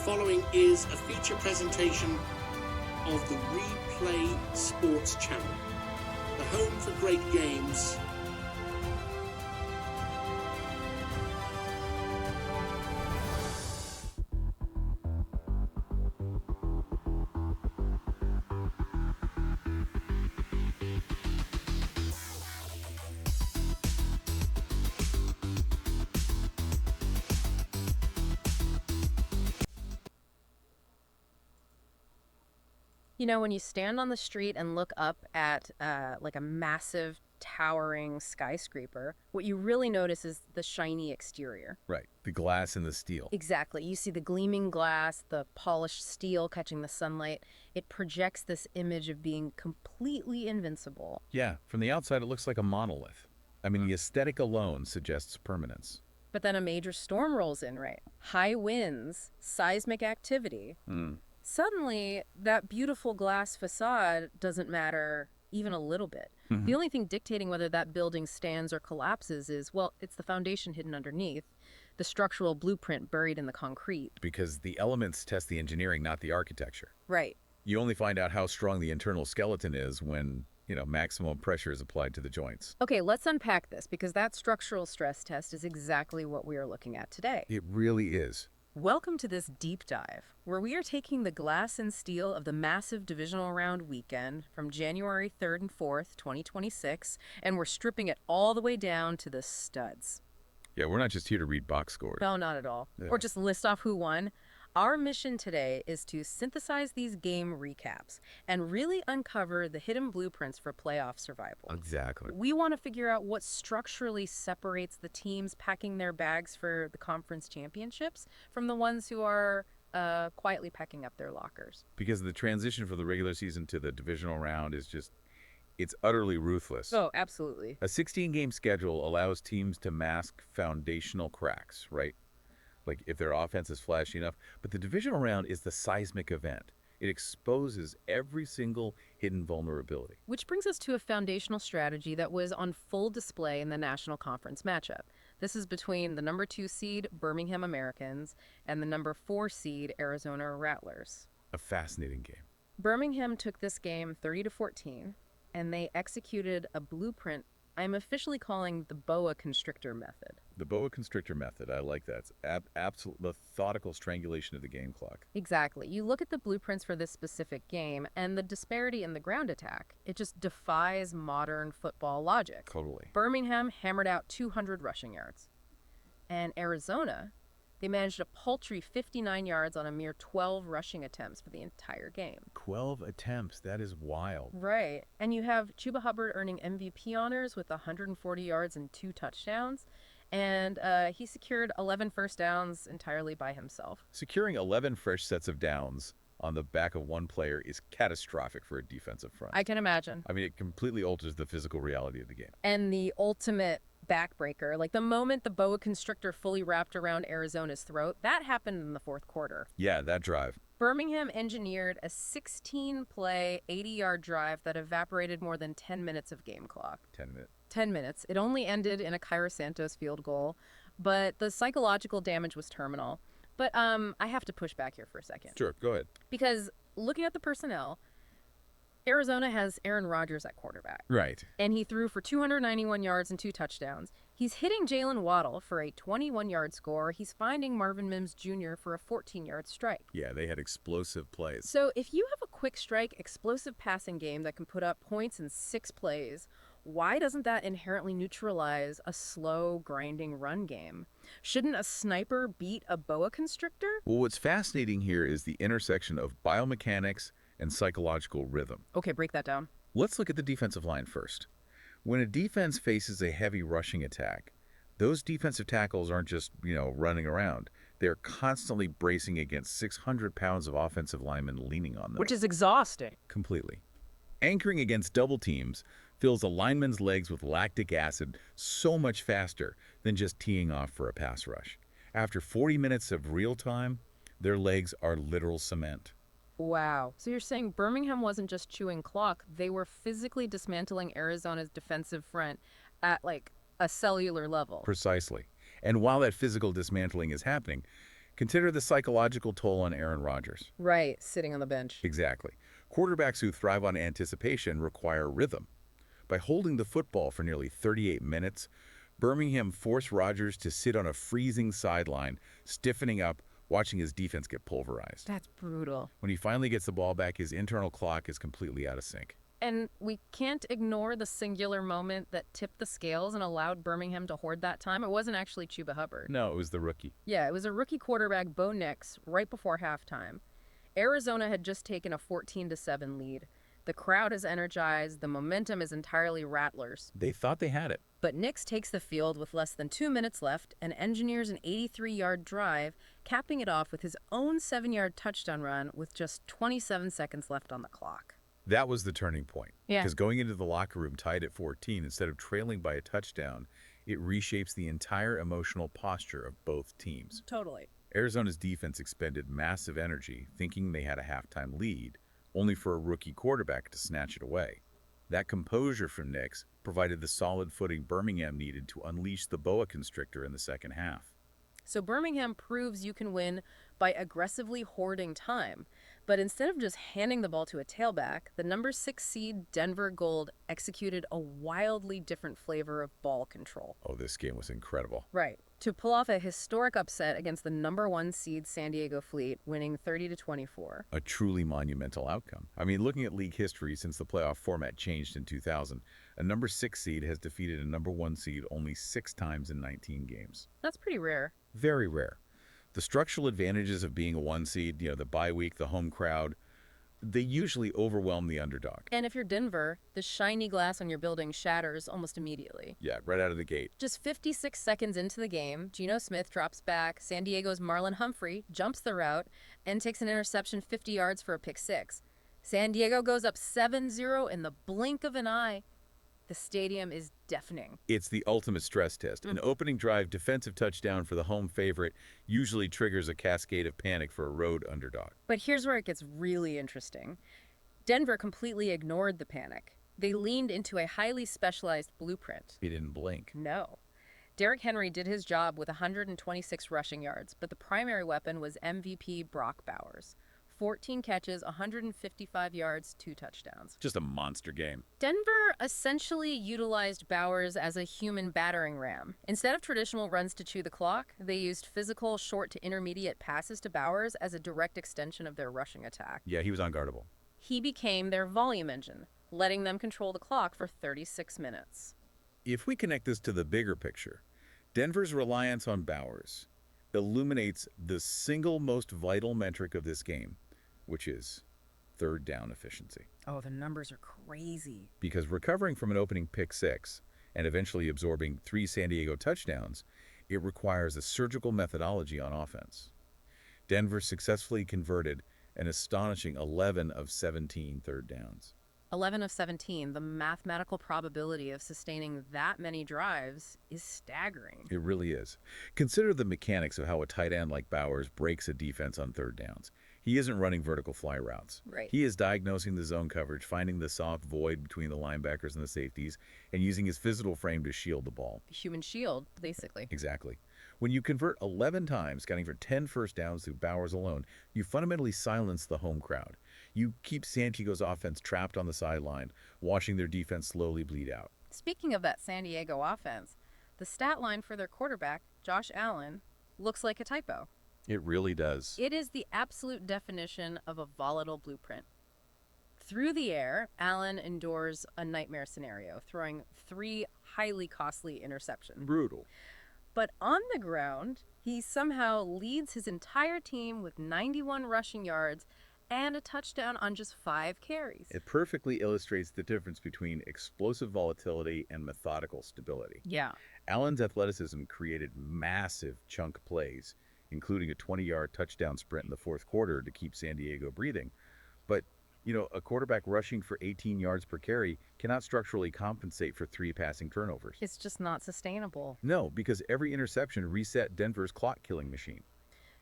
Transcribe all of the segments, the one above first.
following is a feature presentation of the Replay Sports Channel, the home for great games. You know, when you stand on the street and look up at like a massive towering skyscraper, what you really notice is the shiny exterior. Right, the glass and the steel. Exactly. You see the gleaming glass, the polished steel catching the sunlight. It projects this image of being completely invincible. Yeah, from the outside it looks like a monolith. I mean, the aesthetic alone suggests permanence. But then a major storm rolls in, right? High winds, seismic activity. Suddenly, that beautiful glass facade doesn't matter even a little bit. The only thing dictating whether that building stands or collapses is, well, it's the foundation hidden underneath, the structural blueprint buried in the concrete. Because the elements test the engineering, not the architecture. Right. You only find out how strong the internal skeleton is when, maximum pressure is applied to the joints. Okay, let's unpack this, because that structural stress test is exactly what we are looking at today. It really is. Welcome to this deep dive, where we are taking the glass and steel of the massive divisional round weekend from January 3rd and 4th, 2026, and we're stripping it all the way down to the studs. Yeah, we're not just here to read box scores. No, not at all. Yeah. Or just list off who won. Our mission today is to synthesize these game recaps and really uncover the hidden blueprints for playoff survival. Exactly. We want to figure out what structurally separates the teams packing their bags for the conference championships from the ones who are quietly packing up their lockers. Because the transition from the regular season to the divisional round is it's utterly ruthless. Oh, absolutely. A 16-game schedule allows teams to mask foundational cracks, right? Like if their offense is flashy enough. But the divisional round is the seismic event. It exposes every single hidden vulnerability. Which brings us to a foundational strategy that was on full display in the National Conference matchup. This is between the number 2 seed Birmingham Americans and the number 4 seed Arizona Rattlers. A fascinating game. Birmingham took this game 30-14, and they executed a blueprint I'm officially calling the boa constrictor method. The boa constrictor method, I like that. It's absolute methodical strangulation of the game clock. Exactly. You look at the blueprints for this specific game, and the disparity in the ground attack, it just defies modern football logic. Totally. Birmingham hammered out 200 rushing yards. And Arizona, they managed a paltry 59 yards on a mere 12 rushing attempts for the entire game. 12 attempts. That is wild. Right. And you have Chuba Hubbard earning MVP honors with 140 yards and 2 touchdowns. And he secured 11 first downs entirely by himself. Securing 11 fresh sets of downs on the back of one player is catastrophic for a defensive front. I can imagine. I mean, it completely alters the physical reality of the game. And the ultimate backbreaker, like the moment the boa constrictor fully wrapped around Arizona's throat, that happened in the fourth quarter. Yeah, that drive. Birmingham engineered a 16-play, 80-yard drive that evaporated more than 10 minutes of game clock. 10 minutes. 10 minutes. It only ended in a Cairo Santos field goal, but the psychological damage was terminal. But I have to push back here for a second. Sure, go ahead. Because looking at the personnel, Arizona has Aaron Rodgers at quarterback. Right. And he threw for 291 yards and 2 touchdowns. He's hitting Jalen Waddle for a 21-yard score. He's finding Marvin Mims Jr. for a 14-yard strike. Yeah, they had explosive plays. So if you have a quick strike, explosive passing game that can put up points in 6 plays, why doesn't that inherently neutralize a slow, grinding run game? Shouldn't a sniper beat a boa constrictor? Well, what's fascinating here is the intersection of biomechanics and psychological rhythm. Okay, break that down. Let's look at the defensive line first. When a defense faces a heavy rushing attack, those defensive tackles aren't just, running around. They're constantly bracing against 600 pounds of offensive linemen leaning on them. Which is exhausting. Completely. Anchoring against double teams fills a lineman's legs with lactic acid so much faster than just teeing off for a pass rush. After 40 minutes of real time, their legs are literal cement. Wow. So you're saying Birmingham wasn't just chewing clock, they were physically dismantling Arizona's defensive front at a cellular level. Precisely. And while that physical dismantling is happening, Consider the psychological toll on Aaron Rodgers. Right, sitting on the bench. Exactly. Quarterbacks who thrive on anticipation require rhythm. By holding the football for nearly 38 minutes, Birmingham forced Rodgers to sit on a freezing sideline, stiffening up, watching his defense get pulverized. That's brutal. When he finally gets the ball back, his internal clock is completely out of sync. And we can't ignore the singular moment that tipped the scales and allowed Birmingham to hoard that time. It wasn't actually Chuba Hubbard. No, it was the rookie. Yeah, it was a rookie quarterback, Bo Nix, right before halftime. Arizona had just taken a 14-7 lead. The crowd is energized. The momentum is entirely Rattlers. They thought they had it. But Nix takes the field with less than 2 minutes left and engineers an 83-yard drive, capping it off with his own 7-yard touchdown run with just 27 seconds left on the clock. That was the turning point. Yeah. Because going into the locker room tied at 14, instead of trailing by a touchdown, it reshapes the entire emotional posture of both teams. Totally. Arizona's defense expended massive energy, thinking they had a halftime lead, only for a rookie quarterback to snatch it away. That composure from Nix provided the solid footing Birmingham needed to unleash the boa constrictor in the second half. So Birmingham proves you can win by aggressively hoarding time. But instead of just handing the ball to a tailback, the number 6 seed Denver Gold executed a wildly different flavor of ball control. Oh, this game was incredible. Right. To pull off a historic upset against the number 1 seed San Diego Fleet, winning 30-24. A truly monumental outcome. I mean, looking at league history since the playoff format changed in 2000, a number 6 seed has defeated a number 1 seed only 6 times in 19 games. That's pretty rare. Very rare. The structural advantages of being a 1 seed, the bye week, the home crowd, they usually overwhelm the underdog. And if you're Denver, the shiny glass on your building shatters almost immediately. Yeah, right out of the gate. Just 56 seconds into the game, Geno Smith drops back, San Diego's Marlon Humphrey jumps the route and takes an interception 50 yards for a pick 6. San Diego goes up 7-0 in the blink of an eye. The stadium is deafening. It's the ultimate stress test. An opening drive defensive touchdown for the home favorite usually triggers a cascade of panic for a road underdog. But here's where it gets really interesting. Denver completely ignored the panic. They leaned into a highly specialized blueprint. He didn't blink. No. Derrick Henry did his job with 126 rushing yards, but the primary weapon was MVP Brock Bowers. 14 catches, 155 yards, 2 touchdowns. Just a monster game. Denver essentially utilized Bowers as a human battering ram. Instead of traditional runs to chew the clock, they used physical short to intermediate passes to Bowers as a direct extension of their rushing attack. Yeah, he was unguardable. He became their volume engine, letting them control the clock for 36 minutes. If we connect this to the bigger picture, Denver's reliance on Bowers illuminates the single most vital metric of this game, which is third down efficiency. Oh, the numbers are crazy. Because recovering from an opening pick 6 and eventually absorbing 3 San Diego touchdowns, it requires a surgical methodology on offense. Denver successfully converted an astonishing 11 of 17 third downs. 11 of 17, the mathematical probability of sustaining that many drives is staggering. It really is. Consider the mechanics of how a tight end like Bowers breaks a defense on third downs. He isn't running vertical fly routes. Right. He is diagnosing the zone coverage, finding the soft void between the linebackers and the safeties, and using his physical frame to shield the ball. Human shield, basically. Exactly. When you convert 11 times, counting for 10 first downs through Bowers alone, you fundamentally silence the home crowd. You keep San Diego's offense trapped on the sideline, watching their defense slowly bleed out. Speaking of that San Diego offense, the stat line for their quarterback, Josh Allen, looks like a typo. It really does. It is the absolute definition of a volatile blueprint. Through the air, Allen endures a nightmare scenario, throwing 3 highly costly interceptions. Brutal. But on the ground, he somehow leads his entire team with 91 rushing yards and a touchdown on just 5 carries. It perfectly illustrates the difference between explosive volatility and methodical stability. Yeah. Allen's athleticism created massive chunk plays, including a 20-yard touchdown sprint in the fourth quarter to keep San Diego breathing. But, a quarterback rushing for 18 yards per carry cannot structurally compensate for 3 passing turnovers. It's just not sustainable. No, because every interception reset Denver's clock-killing machine.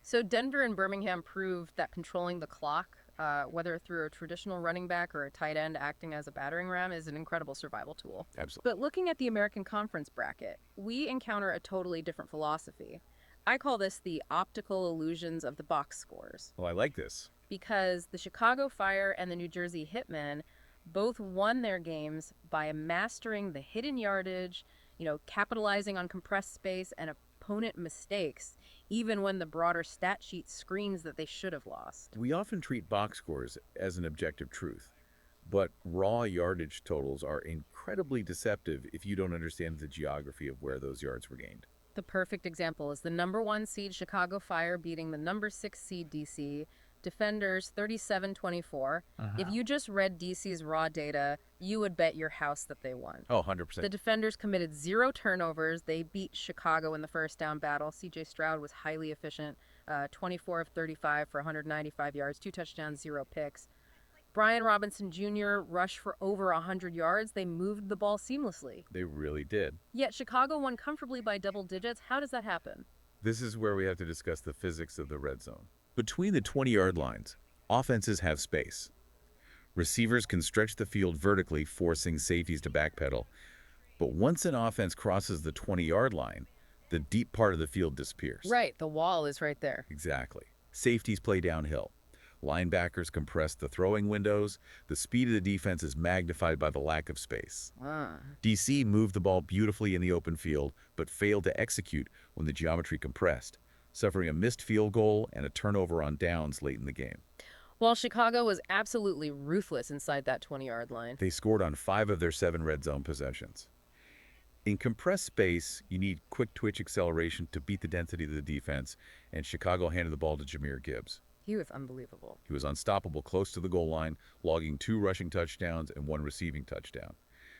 So Denver and Birmingham proved that controlling the clock, whether through a traditional running back or a tight end acting as a battering ram, is an incredible survival tool. Absolutely. But looking at the American Conference bracket, we encounter a totally different philosophy. I call this the optical illusions of the box scores, Well, I like this. because the Chicago Fire and the New Jersey Hitmen both won their games by mastering the hidden yardage, capitalizing on compressed space and opponent mistakes, even when the broader stat sheet screams that they should have lost. We often treat box scores as an objective truth, but raw yardage totals are incredibly deceptive if you don't understand the geography of where those yards were gained. The perfect example is the number 1 seed Chicago Fire beating the number 6 seed DC Defenders 37-24. If you just read DC's raw data, you would bet your house that they won. Oh, 100%. The Defenders committed 0 turnovers. They beat Chicago in the first down battle. C.J. Stroud was highly efficient, 24 of 35 for 195 yards, 2 touchdowns, 0 picks. Brian Robinson Jr. rushed for over 100 yards. They moved the ball seamlessly. They really did. Yet Chicago won comfortably by double digits. How does that happen? This is where we have to discuss the physics of the red zone. Between the 20-yard lines, offenses have space. Receivers can stretch the field vertically, forcing safeties to backpedal. But once an offense crosses the 20-yard line, the deep part of the field disappears. Right, the wall is right there. Exactly. Safeties play downhill. Linebackers compress the throwing windows. The speed of the defense is magnified by the lack of space. DC moved the ball beautifully in the open field, but failed to execute when the geometry compressed, suffering a missed field goal and a turnover on downs late in the game. While Chicago was absolutely ruthless inside that 20-yard line. They scored on 5 of their 7 red zone possessions. In compressed space, you need quick twitch acceleration to beat the density of the defense, and Chicago handed the ball to Jahmyr Gibbs. He was unbelievable. He was unstoppable close to the goal line, logging 2 rushing touchdowns and 1 receiving touchdown.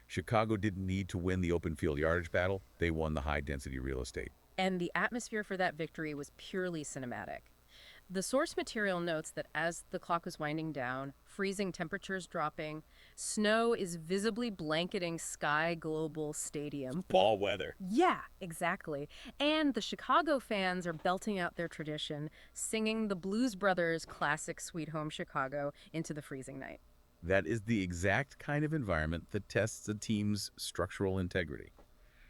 Chicago didn't need to win the open field yardage battle. They won the high-density real estate. And the atmosphere for that victory was purely cinematic. The source material notes that as the clock was winding down, freezing temperatures dropping, snow is visibly blanketing Sky Global Stadium. Ball weather. Yeah, exactly. And the Chicago fans are belting out their tradition, singing the Blues Brothers' classic Sweet Home Chicago into the freezing night. That is the exact kind of environment that tests a team's structural integrity.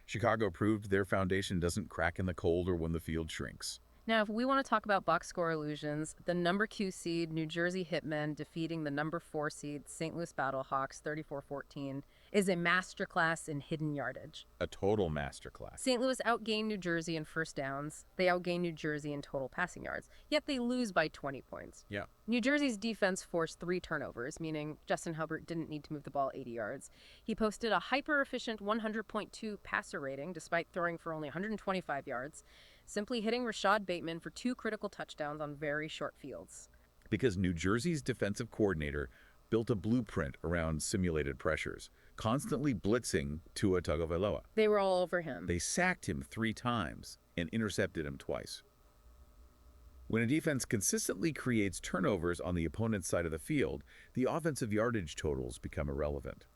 Chicago proved their foundation doesn't crack in the cold or when the field shrinks. Now, if we want to talk about box score illusions, the number 2 seed New Jersey Hitmen defeating the number 4 seed St. Louis Battlehawks 34-14 is a masterclass in hidden yardage. A total masterclass. St. Louis outgained New Jersey in first downs. They outgained New Jersey in total passing yards, yet they lose by 20 points. Yeah. New Jersey's defense forced 3 turnovers, meaning Justin Herbert didn't need to move the ball 80 yards. He posted a hyper-efficient 100.2 passer rating despite throwing for only 125 yards, simply hitting Rashad Bateman for 2 critical touchdowns on very short fields. Because New Jersey's defensive coordinator built a blueprint around simulated pressures, constantly blitzing Tua Tagovailoa. They were all over him. They sacked him 3 times and intercepted him twice. When a defense consistently creates turnovers on the opponent's side of the field, the offensive yardage totals become irrelevant.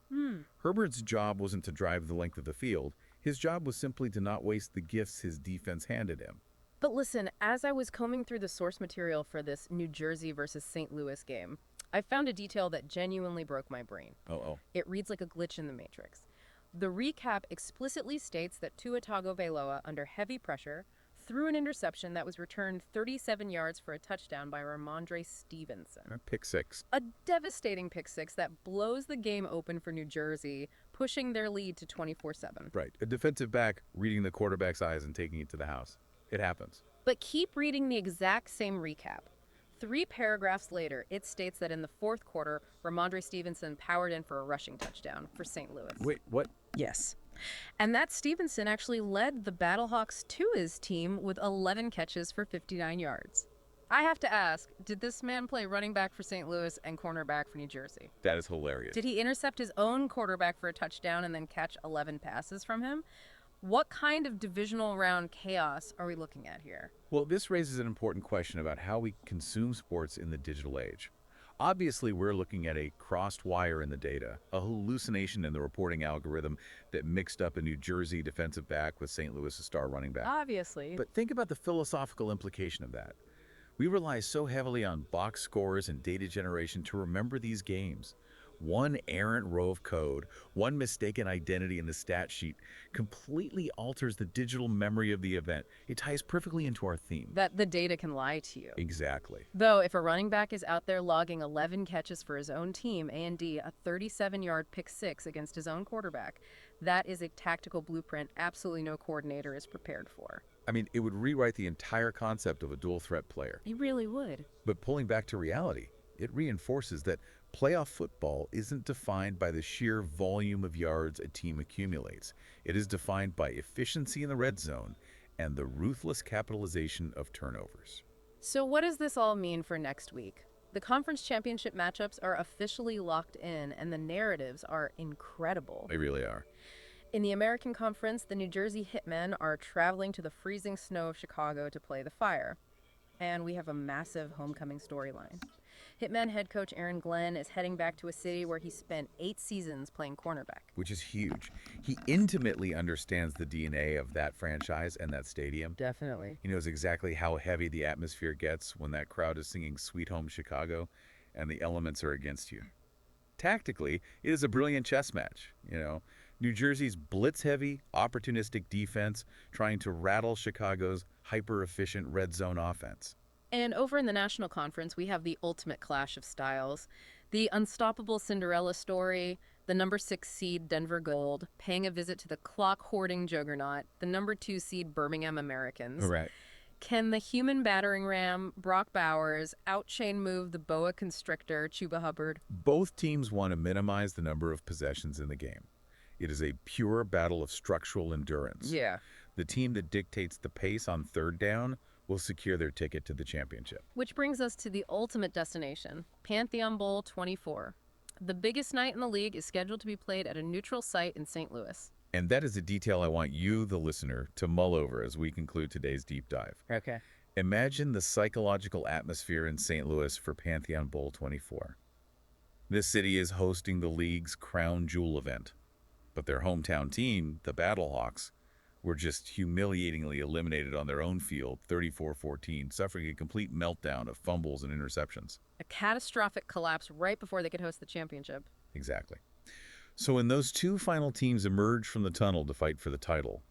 Herbert's job wasn't to drive the length of the field. His job was simply to not waste the gifts his defense handed him. But listen, as I was combing through the source material for this New Jersey versus St. Louis game, I found a detail that genuinely broke my brain. It reads like a glitch in the Matrix. The recap explicitly states that Tua Tagovailoa, under heavy pressure, threw an interception that was returned 37 yards for a touchdown by Ramondre Stevenson. A pick 6. A devastating pick 6 that blows the game open for New Jersey, pushing their lead to 24-7. Right. A defensive back reading the quarterback's eyes and taking it to the house. It happens. But keep reading the exact same recap. 3 paragraphs later, it states that in the 4th quarter, Ramondre Stevenson powered in for a rushing touchdown for St. Louis. Wait, what? Yes. And that Stevenson actually led the Battlehawks to his team with 11 catches for 59 yards. I have to ask, did this man play running back for St. Louis and cornerback for New Jersey? That is hilarious. Did he intercept his own quarterback for a touchdown and then catch 11 passes from him? What kind of divisional round chaos are we looking at here? Well, this raises an important question about how we consume sports in the digital age. Obviously, we're looking at a crossed wire in the data, a hallucination in the reporting algorithm that mixed up a New Jersey defensive back with St. Louis' star running back. Obviously. But think about the philosophical implication of that. We rely so heavily on box scores and data generation to remember these games. One errant row of code, one mistaken identity in the stat sheet completely alters the digital memory of the event. It ties perfectly into our theme. That the data can lie to you. Exactly. Though, if a running back is out there logging 11 catches for his own team, A&D, a 37-yard pick six against his own quarterback, that is a tactical blueprint absolutely no coordinator is prepared for. I mean, it would rewrite the entire concept of a dual threat player. It really would. But pulling back to reality, it reinforces that playoff football isn't defined by the sheer volume of yards a team accumulates. It is defined by efficiency in the red zone and the ruthless capitalization of turnovers. So what does this all mean for next week? The conference championship matchups are officially locked in, and the narratives are incredible. They really are. In the American Conference, the New Jersey Hitmen are traveling to the freezing snow of Chicago to play the Fire. And we have a massive homecoming storyline. Hitmen head coach Aaron Glenn is heading back to a city where he spent 8 seasons playing cornerback. Which is huge. He intimately understands the DNA of that franchise and that stadium. Definitely. He knows exactly how heavy the atmosphere gets when that crowd is singing Sweet Home Chicago and the elements are against you. Tactically, it is a brilliant chess match, New Jersey's blitz-heavy, opportunistic defense trying to rattle Chicago's hyper-efficient red zone offense. And over in the National Conference, we have the ultimate clash of styles. The unstoppable Cinderella story, the number 6 seed Denver Gold, paying a visit to the clock-hoarding juggernaut, the number 2 seed Birmingham Americans. Correct. Can the human battering ram, Brock Bowers, outchain move the boa constrictor, Chuba Hubbard? Both teams want to minimize the number of possessions in the game. It is a pure battle of structural endurance. Yeah. The team that dictates the pace on third down will secure their ticket to the championship. Which brings us to the ultimate destination, Pantheon Bowl 24. The biggest night in the league is scheduled to be played at a neutral site in St. Louis. And that is a detail I want you, the listener, to mull over as we conclude today's deep dive. Okay. Imagine the psychological atmosphere in St. Louis for Pantheon Bowl 24. This city is hosting the league's crown jewel event, but their hometown team, the Battlehawks, were just humiliatingly eliminated on their own field, 34-14, suffering a complete meltdown of fumbles and interceptions. A catastrophic collapse right before they could host the championship. Exactly. So when those two final teams emerge from the tunnel to fight for the title,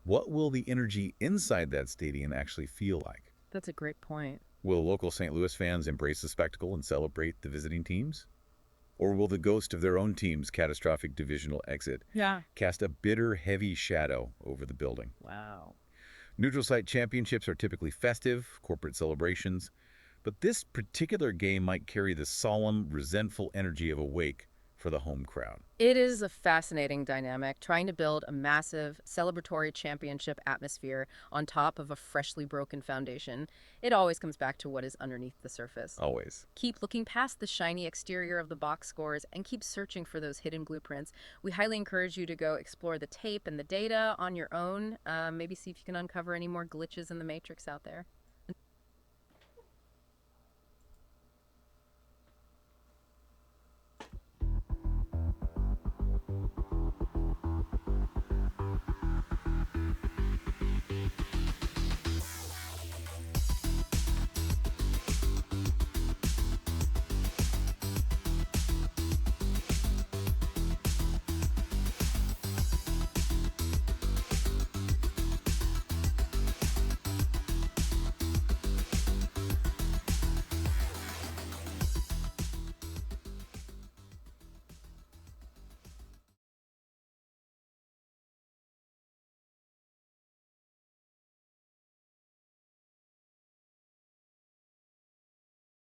what will the energy inside that stadium actually feel like? That's a great point. Will local St. Louis fans embrace the spectacle and celebrate the visiting teams? Or will the ghost of their own team's catastrophic divisional exit cast a bitter, heavy shadow over the building? Wow. Neutral site championships are typically festive, corporate celebrations, but this particular game might carry the solemn, resentful energy of a wake for the home crowd. It is a fascinating dynamic, trying to build a massive celebratory championship atmosphere on top of a freshly broken foundation. It always comes back to what is underneath the surface. Always. Keep looking past the shiny exterior of the box scores and keep searching for those hidden blueprints. We highly encourage you to go explore the tape and the data on your own. Maybe see if you can uncover any more glitches in the matrix out there.